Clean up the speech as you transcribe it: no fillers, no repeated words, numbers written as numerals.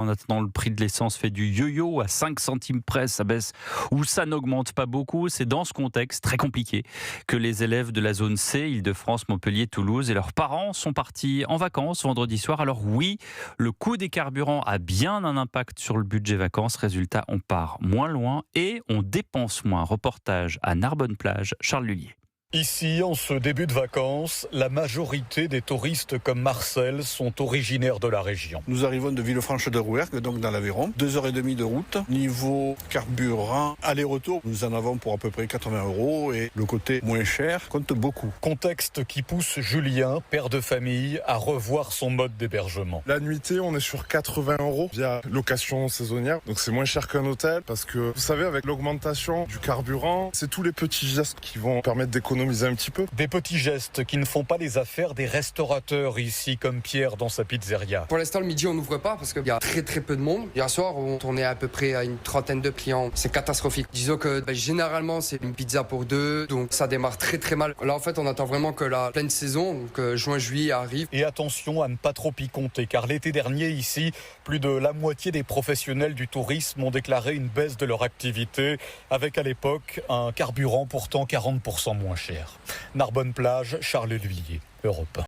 En attendant, le prix de l'essence fait du yo-yo à 5 centimes près, ça baisse ou ça n'augmente pas beaucoup. C'est dans ce contexte très compliqué que les élèves de la zone C, Île-de-France, Montpellier, Toulouse et leurs parents sont partis en vacances vendredi soir. Alors oui, le coût des carburants a bien un impact sur le budget vacances. Résultat, on part moins loin et on dépense moins. Reportage à Narbonne-Plage, Charles Lullier. Ici, en ce début de vacances, la majorité des touristes comme Marcel sont originaires de la région. Nous arrivons de Villefranche-de-Rouergue, donc dans l'Aveyron. 2h30 de route. Niveau carburant, aller-retour, nous en avons pour à peu près 80 € et le côté moins cher compte beaucoup. Contexte qui pousse Julien, père de famille, à revoir son mode d'hébergement. La nuitée, on est sur 80 € via location saisonnière. Donc c'est moins cher qu'un hôtel parce que, vous savez, avec l'augmentation du carburant, c'est tous les petits gestes qui vont permettre d'économiser un petit peu. Des petits gestes qui ne font pas les affaires des restaurateurs ici, comme Pierre dans sa pizzeria. Pour l'instant, le midi, on n'ouvre pas parce qu'il y a très peu de monde. Hier soir, on tournait à peu près à une trentaine de clients. C'est catastrophique. Disons que généralement, c'est une pizza pour deux, donc ça démarre très mal. Là, en fait, on attend vraiment que la pleine saison, donc juin-juillet, arrive. Et attention à ne pas trop y compter, car l'été dernier, ici, plus de la moitié des professionnels du tourisme ont déclaré une baisse de leur activité, avec à l'époque un carburant pourtant 40% moins cher. Narbonne-Plage, Charles Lhuillier, Europe 1.